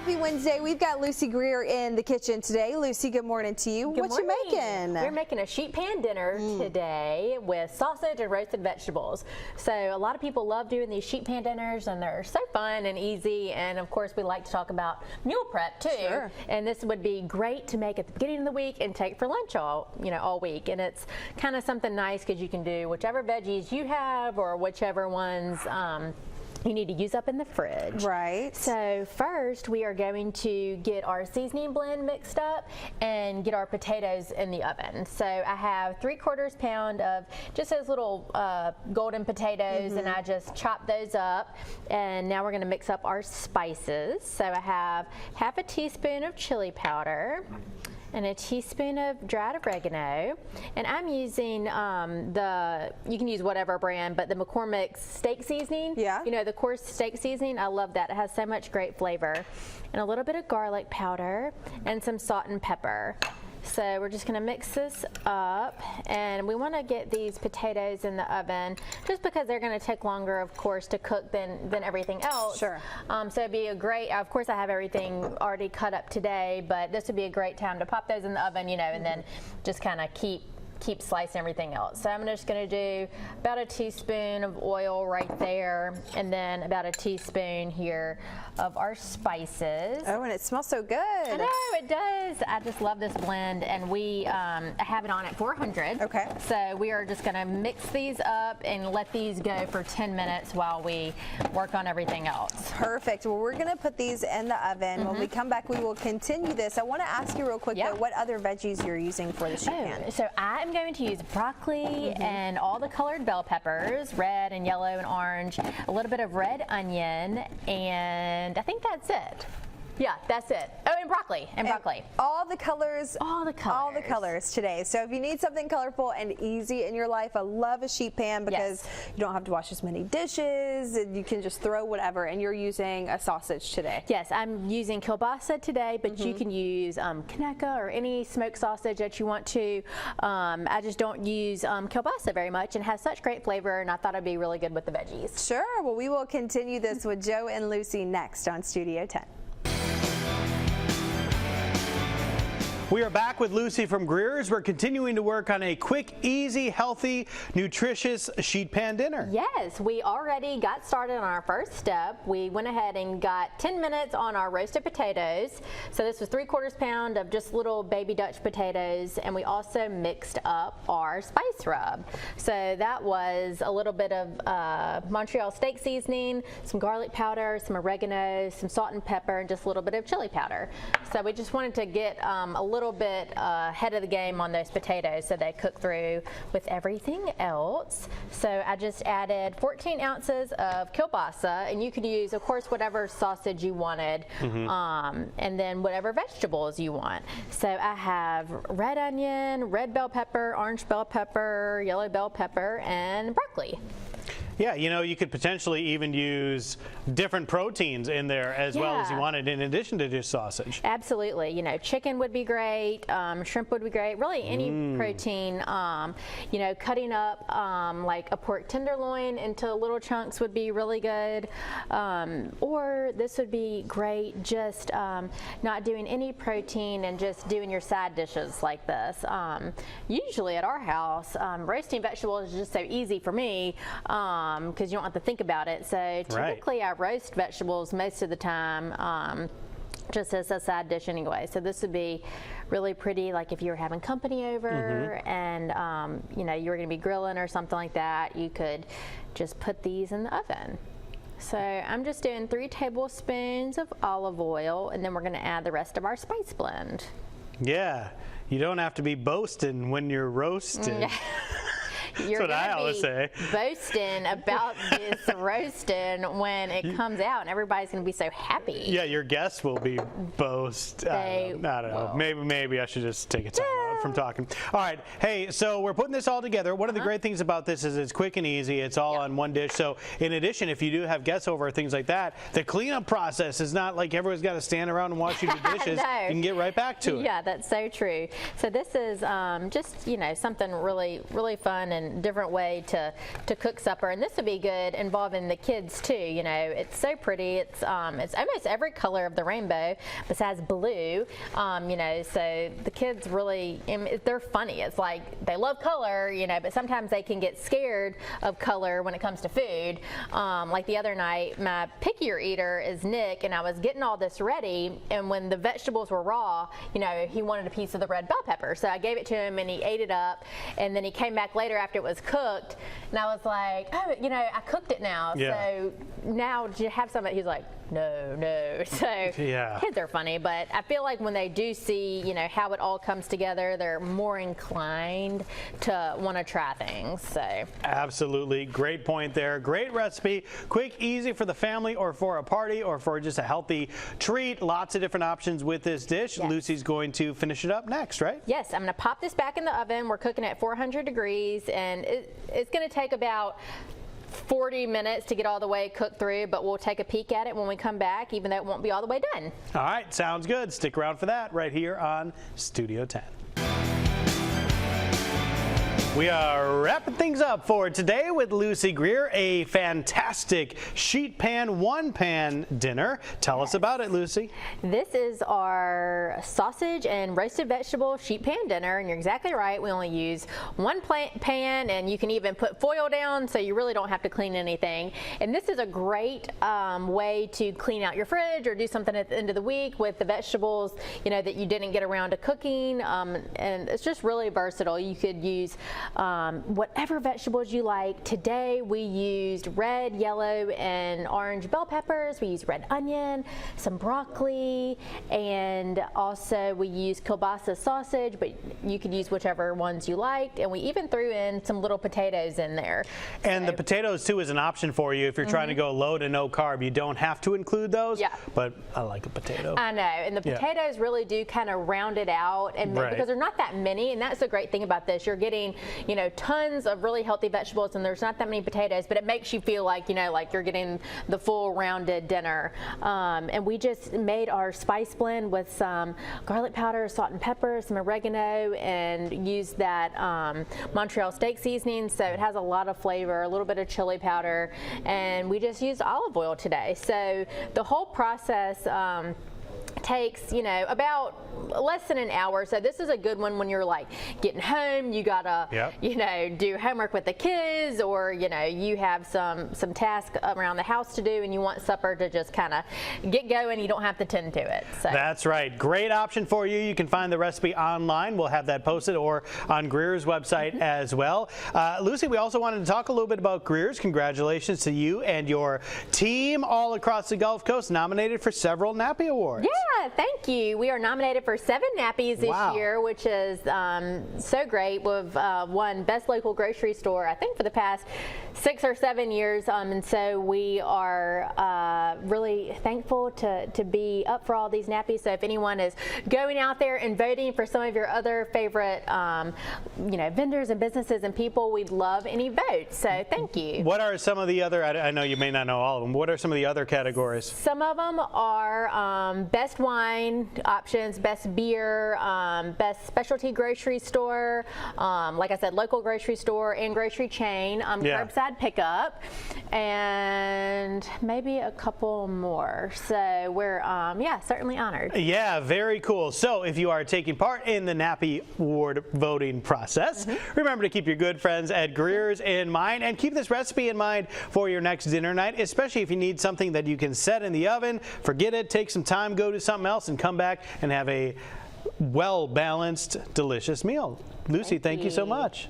Happy Wednesday. We've got Lucy Greer in the kitchen today. Lucy, good morning to you. Good what morning. you making? We're making a sheet pan dinner today with sausage and roasted vegetables. So a lot of people love doing these sheet pan dinners, and they're so fun and easy. And of course, we like to talk about meal prep too. Sure. And this would be great to make at the beginning of the week and take for lunch all week. And it's kind of something nice because you can do whichever veggies you have or whichever ones you need to use up in the fridge. Right. So first we are going to get our seasoning blend mixed up and get our potatoes in the oven. So I have 3/4 pound of just those little golden potatoes, and I just chopped those up. And now we're going to mix up our spices. So I have 1/2 teaspoon of chili powder and a teaspoon of dried oregano, and I'm using you can use whatever brand, but the McCormick's steak seasoning. Yeah. You know, the coarse steak seasoning. I love that. It has so much great flavor. And a little bit of garlic powder and some salt and pepper. So we're just going to mix this up, and we want to get these potatoes in the oven just because they're going to take longer, of course, to cook than everything else. Sure. So it'd be a great, of course I have everything already cut up today, but this would be a great time to pop those in the oven, and then just kind of keep slicing everything else. So I'm just going to do about a teaspoon of oil right there, and then about a teaspoon here of our spices. Oh, and it smells so good. I know, it does. I just love this blend, and we have it on at 400. Okay. So we are just going to mix these up and let these go for 10 minutes while we work on everything else. Perfect. Well, we're going to put these in the oven. When we come back, we will continue this. I want to ask you real quick, though, what other veggies you're using for the sheet pan? So I'm going to use broccoli and all the colored bell peppers, red and yellow and orange, a little bit of red onion, and I think that's it. Yeah, that's it. Oh, and broccoli. And broccoli. All the colors. All the colors. All the colors today. So if you need something colorful and easy in your life, I love a sheet pan because you don't have to wash as many dishes, and you can just throw whatever. And you're using a sausage today. Yes, I'm using kielbasa today, but you can use Kaneka or any smoked sausage that you want to. I just don't use kielbasa very much, and has such great flavor, and I thought it'd be really good with the veggies. Sure. Well, we will continue this with Joe and Lucy next on Studio 10. We are back with Lucy from Greer's. We're continuing to work on a quick, easy, healthy, nutritious sheet pan dinner. Yes, we already got started on our first step. We went ahead and got 10 minutes on our roasted potatoes. So this was 3/4 pound of just little baby Dutch potatoes, and we also mixed up our spice rub. So that was a little bit of Montreal steak seasoning, some garlic powder, some oregano, some salt and pepper, and just a little bit of chili powder. So we just wanted to get a little bit ahead of the game on those potatoes so they cook through with everything else. So I just added 14 ounces of kielbasa, and you could use, of course, whatever sausage you wanted, and then whatever vegetables you want. So I have red onion, red bell pepper, orange bell pepper, yellow bell pepper, and broccoli. Yeah, you could potentially even use different proteins in there as well as you wanted, in addition to just sausage. Absolutely. Chicken would be great, shrimp would be great, really any protein. Cutting up like a pork tenderloin into little chunks would be really good. Or this would be great just not doing any protein and just doing your side dishes like this. Usually at our house, roasting vegetables is just so easy for me. Because you don't have to think about it. So typically I roast vegetables most of the time, just as a side dish anyway. So this would be really pretty, like if you were having company over and you were going to be grilling or something like that, you could just put these in the oven. So I'm just doing 3 tablespoons of olive oil, and then we're going to add the rest of our spice blend. Yeah, you don't have to be boasting when you're roasting. You're That's what I always say. Boasting about this roasting when it comes out, and everybody's going to be so happy. Yeah, your guests will be boast. I don't know. Maybe I should just take a time out. out from talking. All right. Hey, so we're putting this all together. One of the great things about this is it's quick and easy. It's all on one dish. So in addition, if you do have guests over or things like that, the cleanup process is not like everyone's got to stand around and wash your dishes. No. You can get right back to it. Yeah, that's so true. So this is just, you know, something really, really fun and different way to cook supper. And this would be good involving the kids too. You know, it's so pretty. It's almost every color of the rainbow besides blue. You know, so the kids really, they're funny. It's like they love color, you know, but sometimes they can get scared of color when it comes to food. Like the other night, my pickier eater is Nick, and I was getting all this ready, and when the vegetables were raw, you know, he wanted a piece of the red bell pepper. So I gave it to him, and he ate it up, and then he came back later after it was cooked, and I was like, oh, you know, I cooked it now. Yeah. So now, do you have some of it? He's like, no. So kids are funny, but I feel like when they do see, you know, how it all comes together, they're more inclined to want to try things. So absolutely, great point there. Great recipe, quick, easy for the family or for a party or for just a healthy treat. Lots of different options with this dish. Yes. Lucy's going to finish it up next, right? Yes, I'm going to pop this back in the oven. We're cooking at 400 degrees, and it's going to take about 40 minutes to get all the way cooked through, but we'll take a peek at it when we come back, even though it won't be all the way done. All right, sounds good. Stick around for that right here on Studio 10. We are wrapping things up for today with Lucy Greer, a fantastic sheet pan, one pan dinner. Tell us about it, Lucy. This is our sausage and roasted vegetable sheet pan dinner, and you're exactly right. We only use one pan, and you can even put foil down so you really don't have to clean anything. And this is a great way to clean out your fridge or do something at the end of the week with the vegetables, you know, that you didn't get around to cooking. And it's just really versatile. You could use whatever vegetables you like. Today we used red, yellow, and orange bell peppers. We used red onion, some broccoli, and also we used kielbasa sausage, but you could use whichever ones you liked. And we even threw in some little potatoes in there. And the potatoes too is an option for you if you're trying to go low to no carb. You don't have to include those, but I like a potato. I know, and the potatoes really do kind of round it out, and because there's not that many, and that's the great thing about this. You're getting, you know, tons of really healthy vegetables, and there's not that many potatoes, but it makes you feel like, you know, like you're getting the full rounded dinner. And we just made our spice blend with some garlic powder, salt and pepper, some oregano, and used that Montreal steak seasoning, so it has a lot of flavor, a little bit of chili powder, and we just used olive oil today. So the whole process takes, you know, about less than an hour. So this is a good one when you're like getting home, you gotta, you know, do homework with the kids, or, you know, you have some tasks around the house to do and you want supper to just kind of get going. You don't have to tend to it. So that's right. Great option for you. You can find the recipe online. We'll have that posted or on Greer's website as well. Lucy, we also wanted to talk a little bit about Greer's. Congratulations to you and your team all across the Gulf Coast, nominated for several Nappy Awards. Yeah, thank you. We are nominated for 7 nappies this year, which is so great. We've won Best Local Grocery Store, I think, for the past 6 or 7 years, and so we are really thankful to be up for all these nappies. So if anyone is going out there and voting for some of your other favorite you know, vendors and businesses and people, we'd love any votes. So thank you. What are some of the other, I know you may not know all of them, what are some of the other categories? Some of them are best wine options, best beer, best specialty grocery store, like I said, local grocery store and grocery chain, curbside pickup, and maybe a couple more. So we're certainly honored. Yeah, very cool. So if you are taking part in the Nappy Award voting process, remember to keep your good friends at Greer's in mind, and keep this recipe in mind for your next dinner night, especially if you need something that you can set in the oven. Forget it, take some time, go do something else, and come back and have a well-balanced, delicious meal. Lucy, thank you so much.